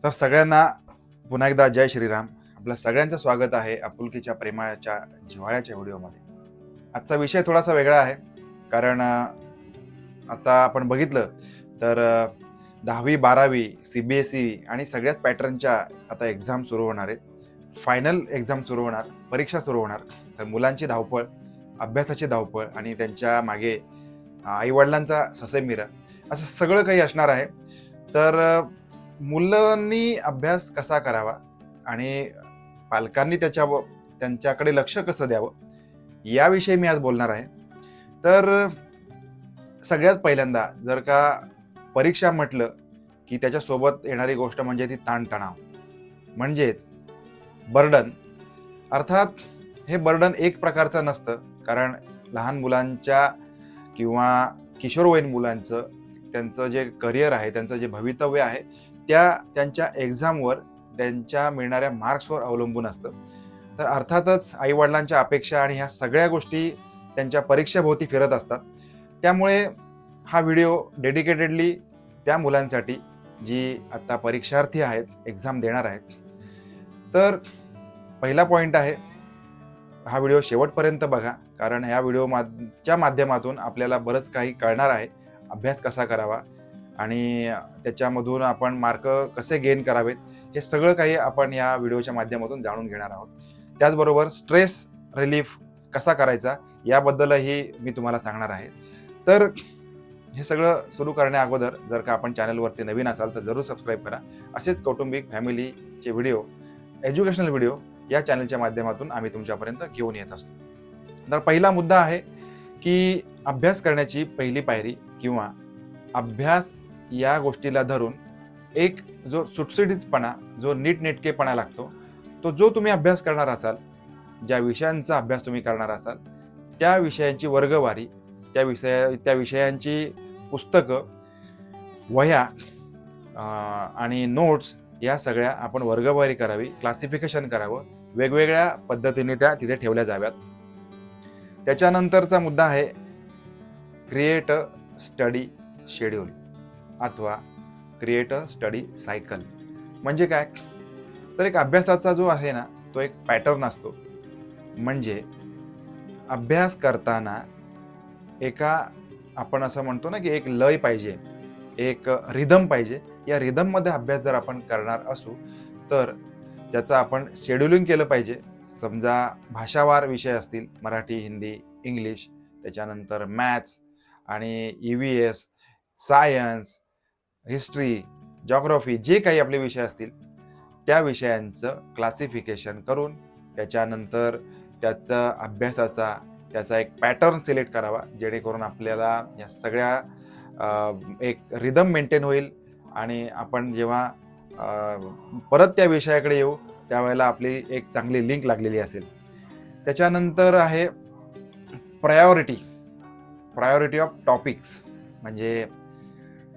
तर सगळ्यांना पुन्हा एकदा जय श्रीराम. आपल्या सगळ्यांचं स्वागत आहे आपुलकीच्या प्रेमाच्या जिव्हाळ्याच्या व्हिडिओमध्ये. आजचा विषय थोडासा वेगळा आहे. कारण आता आपण बघितलं तर 10वी-12वी CBSE आणि सगळ्याच पॅटर्नच्या आता एक्झाम सुरू होणार आहेत. फायनल एक्झाम सुरू होणार, परीक्षा सुरू होणार. तर मुलांची धावपळ, अभ्यासाची धावपळ आणि त्यांच्या मागे आईवडिलांचा ससेमिरा असं सगळं काही असणार आहे. तर मुलांनी अभ्यास कसा करावा आणि पालकांनी त्यांच्याकडे लक्ष कसं द्यावं, याविषयी मी आज बोलणार आहे. तर सगळ्यात पहिल्यांदा जर का परीक्षा म्हटलं, की त्याच्यासोबत येणारी गोष्ट म्हणजे ती ताणतणाव. म्हणजेच बर्डन. अर्थात हे बर्डन एक प्रकारचं नसतं. कारण लहान मुलांच्या किंवा किशोरवयीन मुलांचं त्यांचं जे करिअर आहे, त्यांचं जे भवितव्य आहे, त्यांच्या एक्झामवर, त्यांच्या मिळणाऱ्या मार्क्सवर अवलंबून असतं. तर अर्थातच आई-वडिलांच्या अपेक्षा आणि ह्या सगळ्या गोष्टी त्यांच्या परीक्षेभोवती फिरत असतात. त्यामुळे हा व्हिडिओ डेडिकेटेडली त्या मुलांसाठी जी आता परीक्षार्थी आहेत, एक्झाम देणार आहेत. तर पहिला पॉईंट आहे, हा व्हिडिओ शेवटपर्यंत बघा. कारण ह्या व्हिडिओच्या माध्यमातून आपल्याला बरंच काही कळणार आहे. अभ्यास कसा करावा आणि त्याच्यामधून आपण मार्क कसे गेन करावेत, हे सगळं काही आपण या व्हिडिओच्या माध्यमातून जाणून घेणार आहोत. त्याचबरोबर स्ट्रेस रिलीफ कसा करायचा याबद्दलही मी तुम्हाला सांगणार आहे. तर हे सगळं सुरू करण्या अगोदर जर का आपण चॅनलवरती नवीन असाल तर जरूर सबस्क्राईब करा. असेच कौटुंबिक फॅमिलीचे व्हिडिओ, एज्युकेशनल व्हिडिओ या चॅनलच्या माध्यमातून आम्ही तुमच्यापर्यंत घेऊन येत असतो. तर पहिला मुद्दा आहे की अभ्यास करण्याची पहिली पायरी किंवा अभ्यास या गोष्टीला धरून एक जो सुटसुटीतपणा, जो नीटनेटकेपणा लागतो, तो जो तुम्ही अभ्यास करणार असाल, ज्या विषयांचा अभ्यास तुम्ही करणार असाल, त्या विषयांची वर्गवारी, त्या विषयांची पुस्तकं, वह्या आणि नोट्स या सगळ्या आपण वर्गवारी करावी, क्लासिफिकेशन करावं, वेगवेगळ्या पद्धतीने त्या तिथे ठेवल्या जाव्यात. त्याच्यानंतरचा मुद्दा आहे क्रिएट अ स्टडी शेड्यूल अथवा क्रिएट अ स्टडी सायकल. म्हणजे काय? तर एक अभ्यासाचा जो आहे ना, तो एक पॅटर्न असतो. म्हणजे अभ्यास करताना आपण असं म्हणतो ना, की एक लय पाहिजे, एक रिदम पाहिजे. या रिदममध्ये अभ्यास जर आपण करणार असू तर त्याचं आपण शेड्यूलिंग केलं पाहिजे. समजा भाषावार विषय असतील, मराठी, हिंदी, इंग्लिश, त्याच्यानंतर मॅथ्स आणि EVS, सायन्स, हिस्ट्री, जिओग्राफी, जे काही आपले विषय असतील, त्या विषयांचं क्लासिफिकेशन करून त्याच्यानंतर त्याचा एक पॅटर्न सिलेक्ट करावा, जेणेकरून आपल्याला या सगळ्या एक रिदम मेंटेन होईल आणि आपण जेव्हा परत त्या विषयाकडे येऊ त्यावेळेला आपली एक चांगली लिंक लागलेली असेल. त्याच्यानंतर आहे प्रायोरिटी ऑफ टॉपिक्स. म्हणजे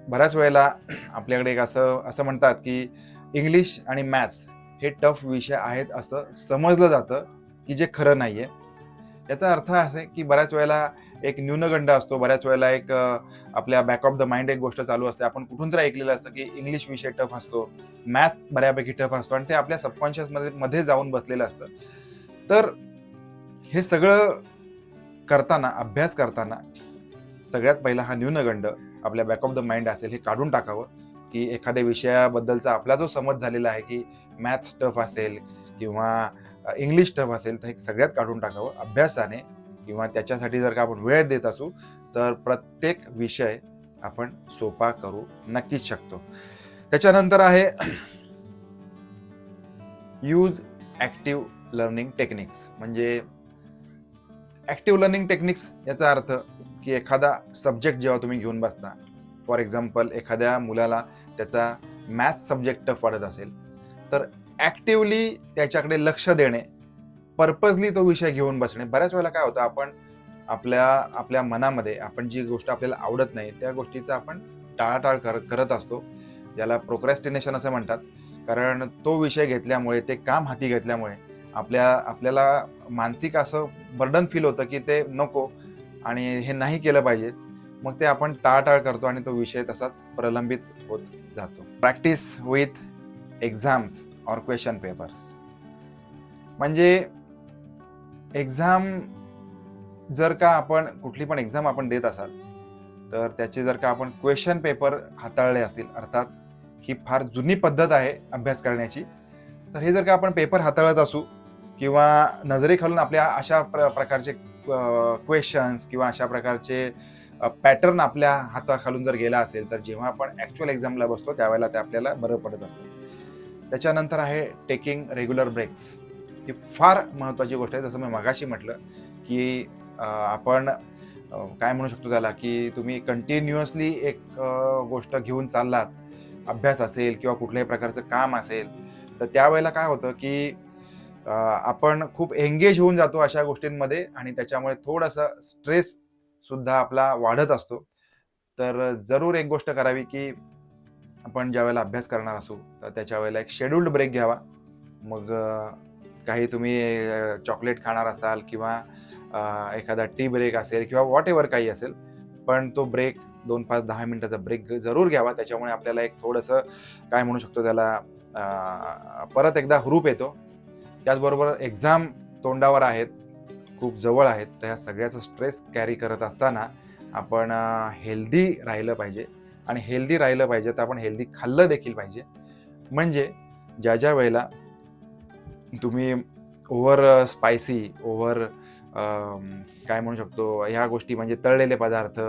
बऱ्याच वेळेला आपल्याकडे एक असं म्हणतात की इंग्लिश आणि मॅथ्स हे टफ विषय आहेत असं समजलं जातं, की जे खरं नाहीये. याचा अर्थ असा आहे की बऱ्याच वेळेला एक न्यूनगंड असतो. बऱ्याच वेळेला एक आपल्या बॅक ऑफ द माइंड एक गोष्ट चालू असते. आपण कुठून तरी ऐकलेलं असतं की इंग्लिश विषय टफ असतो, मॅथ बऱ्यापैकी टफ असतो आणि ते आपल्या सबकॉन्शियस मध्ये जाऊन बसलेलं असतं. तर हे सगळं करताना, अभ्यास करताना सगळ्यात पहिला हा न्यूनगंड आपल्या बॅक ऑफ द माइंड असेल हे काढून टाकावं, की एखाद्या विषयाबद्दलचा आपला जो समज झालेला आहे की मॅथ्स टफ असेल किंवा इंग्लिश टफ असेल, तर हे सगळ्यात काढून टाकावं. अभ्यासाने किंवा त्याच्यासाठी जर का आपण वेळ देत असू तर प्रत्येक विषय आपण सोपा करू नक्कीच शकतो. त्याच्यानंतर आहे यूज ॲक्टिव्ह लर्निंग टेक्निक्स. म्हणजे ॲक्टिव्ह लर्निंग टेक्निक्स याचा अर्थ की एखादा सब्जेक्ट जेव्हा तुम्ही घेऊन बसता, फॉर एक्झाम्पल एखाद्या मुलाला त्याचा मॅथ्स सब्जेक्ट टफ वाटत असेल, तर ॲक्टिव्हली त्याच्याकडे लक्ष देणे, पर्पजली तो विषय घेऊन बसणे. बऱ्याच वेळेला काय होतं, आपण आपल्या मनामध्ये आपण जी गोष्ट आपल्याला आवडत नाही त्या गोष्टीचा आपण टाळाटाळ करत असतो, ज्याला प्रोक्रॅस्टिनेशन असं म्हणतात. कारण तो विषय घेतल्यामुळे, ते काम हाती घेतल्यामुळे आपल्याला मानसिक असं बर्डन फील होतं की ते नको आणि हे नाही केलं पाहिजे. मग ते आपण टाळाटाळ करतो आणि तो विषय तसाच प्रलंबित होत जातो. प्रॅक्टिस विथ एक्झाम्स और क्वेश्चन पेपर्स. म्हणजे एक्झाम जर का आपण कुठली पण एक्झाम आपण देत असाल, तर त्याचे जर का आपण क्वेश्चन पेपर हाताळले असतील, अर्थात ही फार जुनी पद्धत आहे अभ्यास करण्याची. तर हे जर का आपण पेपर हाताळत असू किंवा नजरेखालून आपल्या अशा प्रकारचे क्वेश्चन्स किंवा अशा प्रकारचे पॅटर्न आपल्या हाताखालून जर गेला असेल, तर जेव्हा आपण ॲक्च्युअल एक्झामला बसतो त्यावेळेला ते आपल्याला बरं पडत असतं. त्याच्यानंतर आहे टेकिंग रेग्युलर ब्रेक्स. ही फार महत्त्वाची गोष्ट आहे. जसं मी मगाशी म्हटलं, की आपण काय म्हणू शकतो त्याला, की तुम्ही कंटिन्युअसली एक गोष्ट घेऊन चाललात, अभ्यास असेल किंवा कुठल्याही प्रकारचं काम असेल, तर त्यावेळेला काय होतं, की आपण खूप एंगेज होऊन जातो अशा गोष्टींमध्ये आणि त्याच्यामुळे थोडासा स्ट्रेससुद्धा आपला वाढत असतो. तर जरूर एक गोष्ट करावी, की आपण ज्यावेळेला अभ्यास करणार असू, तर त्याच्या वेळेला एक शेड्यूल्ड ब्रेक घ्यावा. मग काही तुम्ही चॉकलेट खाणार असाल किंवा एखादा टी ब्रेक असेल किंवा व्हॉटएव्हर काही असेल, पण तो ब्रेक 2, 5, 10 मिनिटाचा ब्रेक जरूर घ्यावा. त्याच्यामुळे आपल्याला एक थोडंसं काय म्हणू शकतो त्याला, परत एकदा हुरूप येतो. त्याचबरोबर एक्झाम तोंडावर आहेत, खूप जवळ आहेत, तर ह्या सगळ्याचा स्ट्रेस कॅरी करत असताना आपण हेल्दी राहिलं पाहिजे आणि हेल्दी राहिलं पाहिजे तर आपण हेल्दी खाल्लं देखील पाहिजे. म्हणजे ज्या वेळेला तुम्ही ओव्हर स्पायसी, ओव्हर काय म्हणू शकतो, ह्या गोष्टी म्हणजे तळलेले पदार्थ,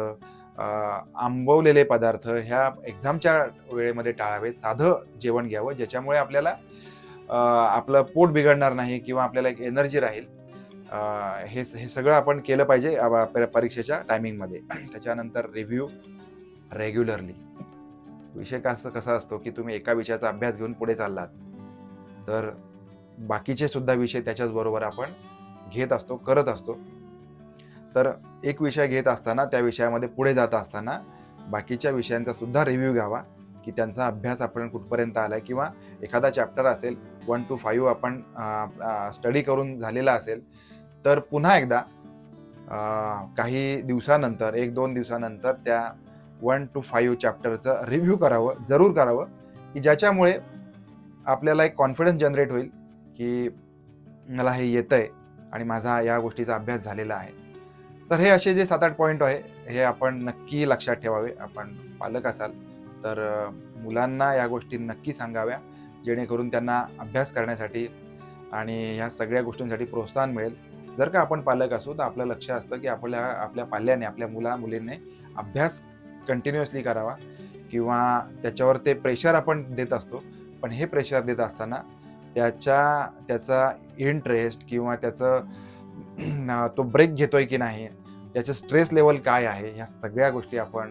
आंबवलेले पदार्थ ह्या एक्झामच्या वेळेमध्ये टाळावे. साधं जेवण घ्यावं, ज्याच्यामुळे आपल्याला आपलं पोट बिघडणार नाही किंवा आपल्याला एक एनर्जी राहील. हे सगळं आपण केलं पाहिजे परीक्षेच्या टायमिंगमध्ये. त्याच्यानंतर रिव्ह्यू रेग्युलरली. विषय कसा असतो, की तुम्ही एका विषयाचा अभ्यास घेऊन पुढे चाललात, तर बाकीचे सुद्धा विषय त्याच्याचबरोबर आपण घेत असतो, करत असतो. तर एक विषय घेत असताना, त्या विषयामध्ये पुढे जात असताना बाकीच्या विषयांचा सुद्धा रिव्ह्यू घ्यावा, की त्यांचा अभ्यास आपण कुठपर्यंत आलाय किंवा एखादा चॅप्टर असेल 1 to 5 आपण स्टडी करून झालेला असेल, तर पुन्हा एकदा काही दिवसानंतर 1-2 दिवसानंतर त्या 1 to 5 चॅप्टरचं रिव्ह्यू जरूर करावं, की ज्याच्यामुळे आपल्याला एक कॉन्फिडन्स जनरेट होईल, की मला हे येतंय आणि माझा या गोष्टीचा अभ्यास झालेला आहे. तर हे असे जे 7-8 पॉइंट आहे, हे आपण नक्की लक्षात ठेवावे. आपण पालक असाल तर मुलांना या गोष्टी नक्की सांगाव्या, जेणेकरून त्यांना अभ्यास करण्यासाठी आणि ह्या सगळ्या गोष्टींसाठी प्रोत्साहन मिळेल. जर का आपण पालक असू, तर आपलं लक्ष असतं, की आपल्या पाल्याने, आपल्या मुला-मुलींनी अभ्यास कंटिन्युअसली करावा किंवा त्याच्यावर ते प्रेशर आपण देत असतो. पण हे प्रेशर देत असताना त्याचा इंटरेस्ट किंवा तो ब्रेक घेतोय की नाही, त्याचं स्ट्रेस लेव्हल काय आहे, ह्या सगळ्या गोष्टी आपण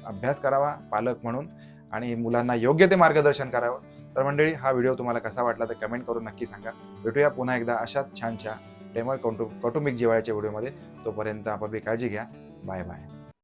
अभ्यास करावा पालक म्हणून आणि मुलांना योग्य ते मार्गदर्शन करावं. तर मंडळी, हा व्हिडिओ तुम्हाला कसा वाटला तर कमेंट करून नक्की सांगा. भेटूया पुन्हा एकदा अशाच छानशा प्रेमळ कौटुंबिक जिव्हाळ्याच्या व्हिडिओमध्ये. तोपर्यंत आपापली काळजी घ्या. Bye bye.